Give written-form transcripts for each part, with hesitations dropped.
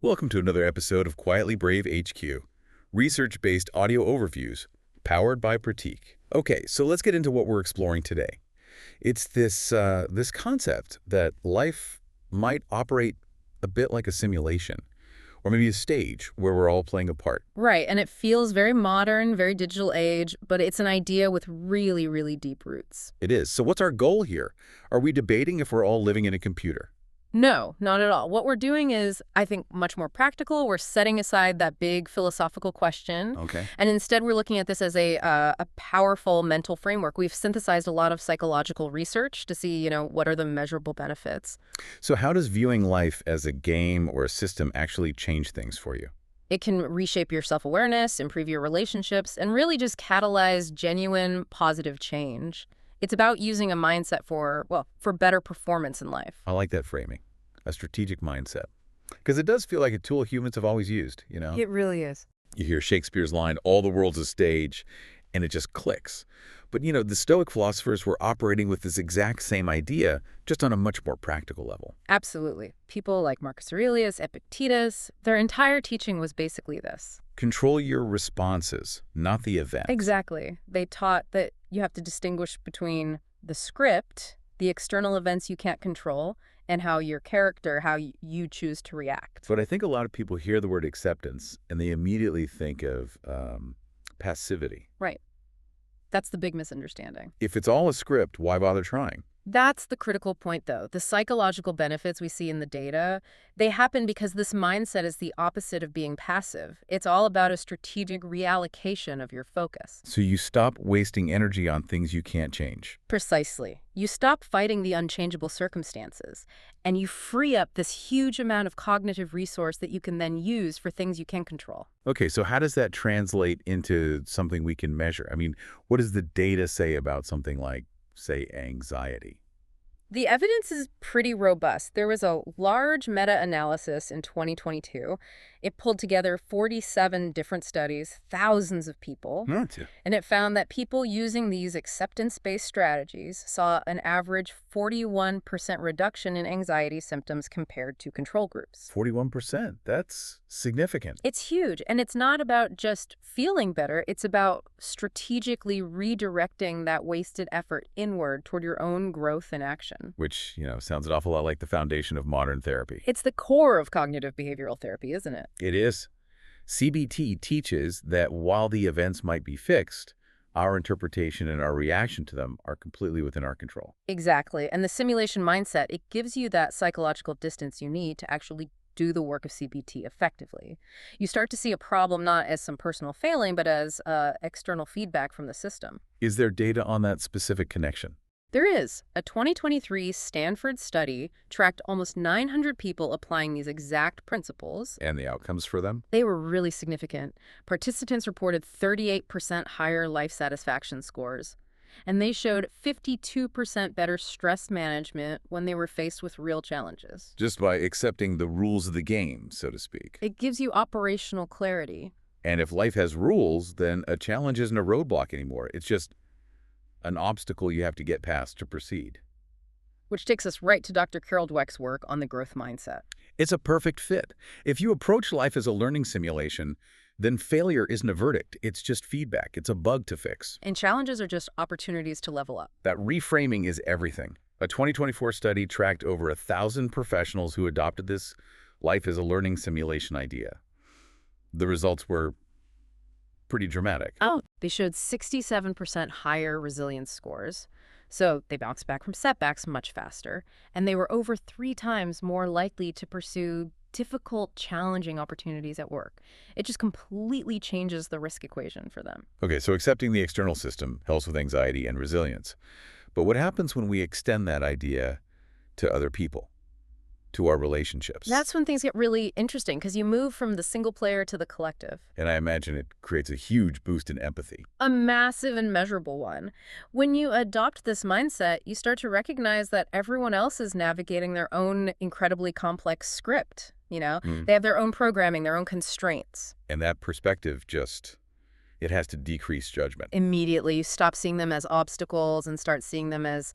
Welcome to another episode of Quietly Brave HQ, research-based audio overviews, powered by Pratiq. Okay, so let's get into what we're exploring today. It's this concept that life might operate a bit like a simulation, or maybe a stage where we're all playing a part. Right, and it feels very modern, very digital age, but it's an idea with really, really deep roots. It is. So what's our goal here? Are we debating if we're all living in a computer? No, not at all. What we're doing is, I think, much more practical. We're setting aside that big philosophical question, Okay. and instead we're looking at this as a powerful mental framework. We've synthesized a lot of psychological research to see, what are the measurable benefits. So how does viewing life as a game or a system actually change things for you? It can reshape your self-awareness, improve your relationships, and really just catalyze genuine positive change. It's about using a mindset for better performance in life. I like that framing, a strategic mindset. Because it does feel like a tool humans have always used, you know? It really is. You hear Shakespeare's line, all the world's a stage, and it just clicks. But, the Stoic philosophers were operating with this exact same idea, just on a much more practical level. Absolutely. People like Marcus Aurelius, Epictetus, their entire teaching was basically this. Control your responses, not the event. Exactly. They taught that you have to distinguish between the script, the external events you can't control, and how your character, how you choose to react. But I think a lot of people hear the word acceptance, and they immediately think of passivity. Right. That's the big misunderstanding. If it's all a script, why bother trying? That's the critical point, though. The psychological benefits we see in the data, they happen because this mindset is the opposite of being passive. It's all about a strategic reallocation of your focus. So you stop wasting energy on things you can't change. Precisely. You stop fighting the unchangeable circumstances, and you free up this huge amount of cognitive resource that you can then use for things you can control. Okay, so how does that translate into something we can measure? I mean, what does the data say about something like, say, anxiety? The evidence is pretty robust. There was a large meta-analysis in 2022. It pulled together 47 different studies, thousands of people, Gotcha. and it found that people using these acceptance-based strategies saw an average 41% reduction in anxiety symptoms compared to control groups. 41%. That's significant. It's huge, and it's not about just feeling better. It's about strategically redirecting that wasted effort inward toward your own growth and action. Which, sounds an awful lot like the foundation of modern therapy. It's the core of cognitive behavioral therapy, isn't it? It is. CBT teaches that while the events might be fixed, our interpretation and our reaction to them are completely within our control. Exactly. And the simulation mindset, it gives you that psychological distance you need to actually do the work of CBT effectively. You start to see a problem not as some personal failing, but as external feedback from the system. Is there data on that specific connection? There is. A 2023 Stanford study tracked almost 900 people applying these exact principles. And the outcomes for them? They were really significant. Participants reported 38% higher life satisfaction scores, and they showed 52% better stress management when they were faced with real challenges. Just by accepting the rules of the game, so to speak. It gives you operational clarity. And if life has rules, then a challenge isn't a roadblock anymore. It's just an obstacle you have to get past to proceed. Which takes us right to Dr. Carol Dweck's work on the growth mindset. It's a perfect fit. If you approach life as a learning simulation, then failure isn't a verdict. It's just feedback. It's a bug to fix. And challenges are just opportunities to level up. That reframing is everything. A 2024 study tracked over 1,000 professionals who adopted this life as a learning simulation idea. The results were pretty dramatic. Oh, they showed 67% higher resilience scores. So they bounced back from setbacks much faster, and they were over 3 times more likely to pursue difficult, challenging opportunities at work. It just completely changes the risk equation for them. Okay, so accepting the external system helps with anxiety and resilience. But what happens when we extend that idea to other people, to our relationships? That's when things get really interesting, because you move from the single player to the collective. And I imagine it creates a huge boost in empathy. A massive and measurable one. When you adopt this mindset, you start to recognize that everyone else is navigating their own incredibly complex script. They have their own programming, their own constraints. And that perspective it has to decrease judgment. Immediately, you stop seeing them as obstacles and start seeing them as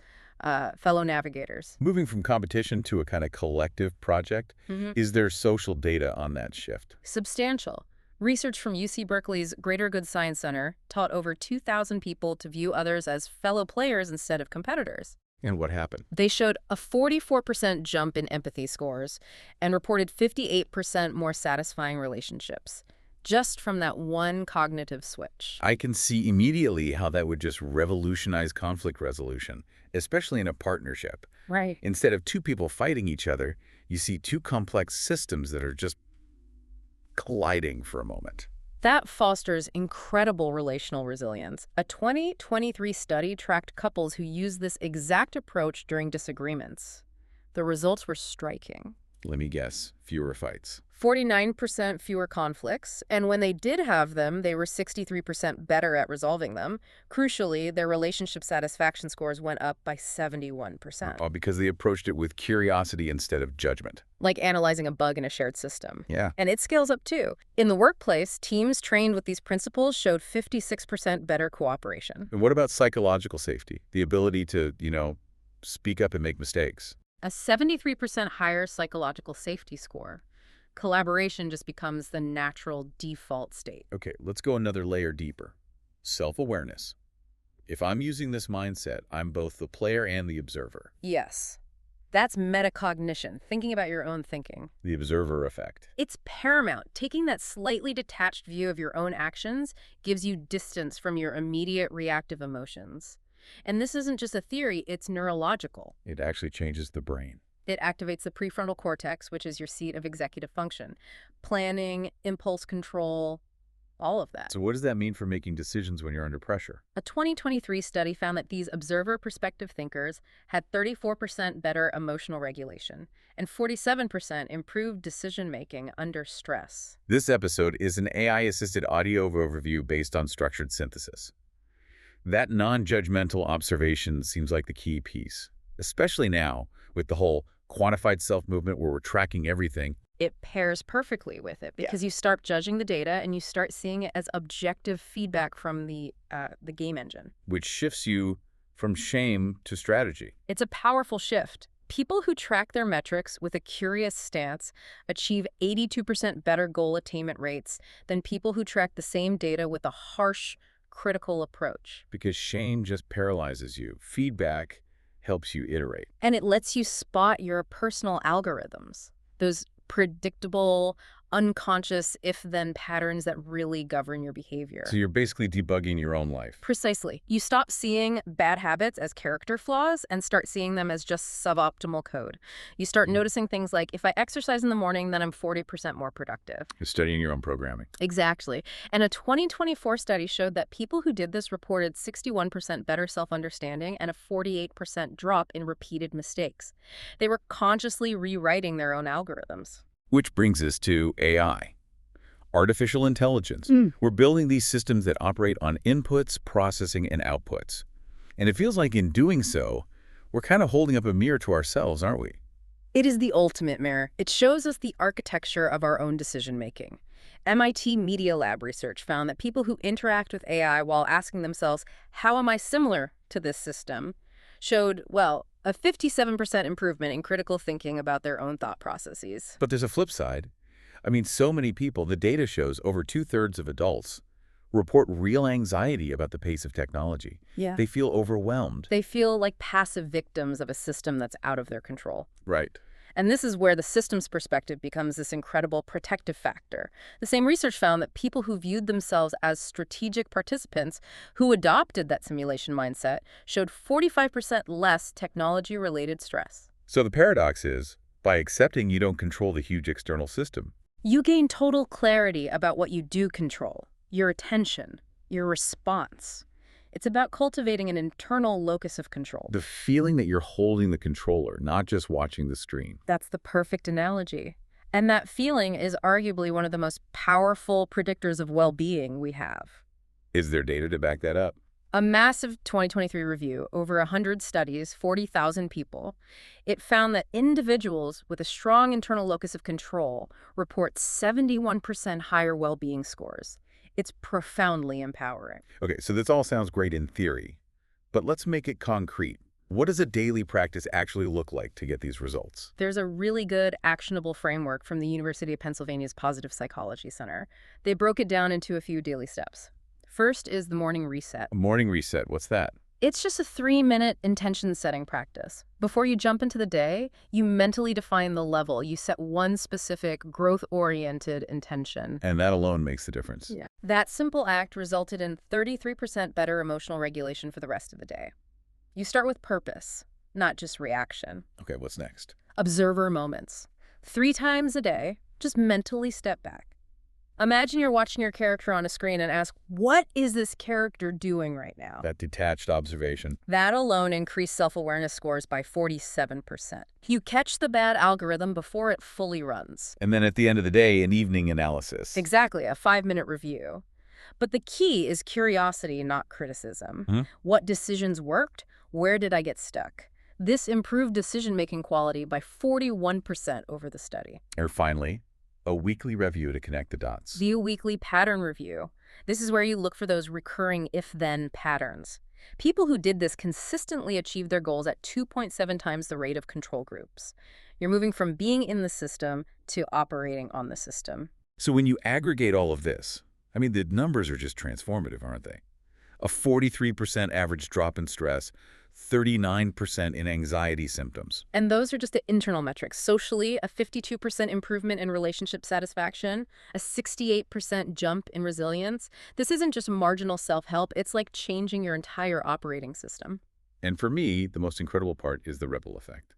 fellow navigators. Moving from competition to a kind of collective project, is there social data on that shift? Substantial. Research from UC Berkeley's Greater Good Science Center taught over 2,000 people to view others as fellow players instead of competitors. And what happened? They showed a 44% jump in empathy scores and reported 58% more satisfying relationships, just from that one cognitive switch. I can see immediately how that would just revolutionize conflict resolution, especially in a partnership. Right. Instead of two people fighting each other, you see two complex systems that are just colliding for a moment. That fosters incredible relational resilience. A 2023 study tracked couples who used this exact approach during disagreements. The results were striking. Let me guess, fewer fights. 49% fewer conflicts, and when they did have them, they were 63% better at resolving them. Crucially, their relationship satisfaction scores went up by 71%. Oh, because they approached it with curiosity instead of judgment. Like analyzing a bug in a shared system. Yeah. And it scales up too. In the workplace, teams trained with these principles showed 56% better cooperation. And what about psychological safety? The ability to, speak up and make mistakes. A 73% higher psychological safety score. Collaboration just becomes the natural default state. Okay, let's go another layer deeper. Self-awareness. If I'm using this mindset, I'm both the player and the observer. Yes. That's metacognition, thinking about your own thinking. The observer effect. It's paramount. Taking that slightly detached view of your own actions gives you distance from your immediate reactive emotions. And this isn't just a theory, it's neurological. It actually changes the brain. It activates the prefrontal cortex, which is your seat of executive function. Planning, impulse control, all of that. So what does that mean for making decisions when you're under pressure? A 2023 study found that these observer perspective thinkers had 34% better emotional regulation and 47% improved decision-making under stress. This episode is an AI-assisted audio overview based on structured synthesis. That non-judgmental observation seems like the key piece, especially now with the whole quantified self-movement where we're tracking everything. It pairs perfectly with it because you start judging the data and you start seeing it as objective feedback from the game engine. Which shifts you from shame to strategy. It's a powerful shift. People who track their metrics with a curious stance achieve 82% better goal attainment rates than people who track the same data with a harsh, critical approach. Because shame just paralyzes you. Feedback helps you iterate. And it lets you spot your personal algorithms, those predictable, unconscious if-then patterns that really govern your behavior. So you're basically debugging your own life. Precisely. You stop seeing bad habits as character flaws and start seeing them as just suboptimal code. You start noticing things like, if I exercise in the morning, then I'm 40% more productive. You're studying your own programming. Exactly. And a 2024 study showed that people who did this reported 61% better self-understanding and a 48% drop in repeated mistakes. They were consciously rewriting their own algorithms. Which brings us to AI, artificial intelligence. We're building these systems that operate on inputs, processing, and outputs. And it feels like in doing so, we're kind of holding up a mirror to ourselves, aren't we? It is the ultimate mirror. It shows us the architecture of our own decision-making. MIT Media Lab research found that people who interact with AI while asking themselves, how am I similar to this system, showed, well, a 57% improvement in critical thinking about their own thought processes. But there's a flip side. I mean, so many people, the data shows over 2/3 of adults report real anxiety about the pace of technology. Yeah. They feel overwhelmed. They feel like passive victims of a system that's out of their control. Right. And this is where the systems perspective becomes this incredible protective factor. The same research found that people who viewed themselves as strategic participants who adopted that simulation mindset showed 45% less technology-related stress. So the paradox is, by accepting you don't control the huge external system, you gain total clarity about what you do control, your attention, your response. It's about cultivating an internal locus of control. the feeling that you're holding the controller, not just watching the screen. That's the perfect analogy. And that feeling is arguably one of the most powerful predictors of well-being we have. Is there data to back that up? A massive 2023 review, over 100 studies, 40,000 people, it found that individuals with a strong internal locus of control report 71% higher well-being scores. It's profoundly empowering. Okay, so this all sounds great in theory, but let's make it concrete. What does a daily practice actually look like to get these results? There's a really good actionable framework from the University of Pennsylvania's Positive Psychology Center. They broke it down into a few daily steps. First is the morning reset. A morning reset, what's that? It's just a 3-minute intention setting practice. Before you jump into the day, you mentally define the level. You set one specific growth-oriented intention. And that alone makes the difference. Yeah. That simple act resulted in 33% better emotional regulation for the rest of the day. You start with purpose, not just reaction. Okay, what's next? Observer moments. 3 times a day, just mentally step back. Imagine you're watching your character on a screen and ask, what is this character doing right now? That detached observation. That alone increased self-awareness scores by 47%. You catch the bad algorithm before it fully runs. And then at the end of the day, an evening analysis. Exactly, a 5-minute review. But the key is curiosity, not criticism. Hmm? What decisions worked? Where did I get stuck? This improved decision-making quality by 41% over the study. Or finally, a weekly review to connect the dots. The weekly pattern review. This is where you look for those recurring if-then patterns. People who did this consistently achieved their goals at 2.7 times the rate of control groups. You're moving from being in the system to operating on the system. So when you aggregate all of this, I mean, the numbers are just transformative, aren't they? A 43% average drop in stress, 39% in anxiety symptoms. And those are just the internal metrics. Socially, a 52% improvement in relationship satisfaction, a 68% jump in resilience. This isn't just marginal self-help, it's like changing your entire operating system. And for me, the most incredible part is the ripple effect.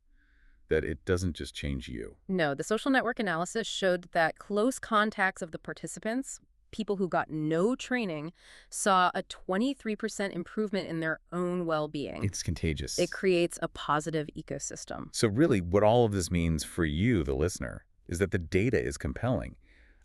That it doesn't just change you. No, the social network analysis showed that close contacts of the participants, people who got no training, saw a 23% improvement in their own well-being. It's contagious. It creates a positive ecosystem. So really, what all of this means for you, the listener, is that the data is compelling.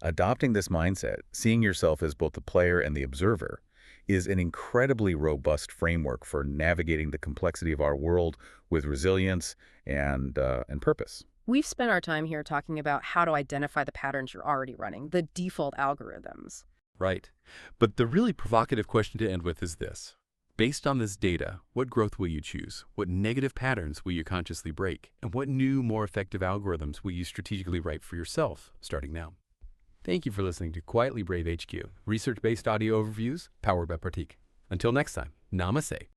Adopting this mindset, seeing yourself as both the player and the observer, is an incredibly robust framework for navigating the complexity of our world with resilience and purpose. We've spent our time here talking about how to identify the patterns you're already running, the default algorithms. Right. But the really provocative question to end with is this. Based on this data, what growth will you choose? What negative patterns will you consciously break? And what new, more effective algorithms will you strategically write for yourself starting now? Thank you for listening to Quietly Brave HQ, research-based audio overviews powered by Pratiq. Until next time, namaste.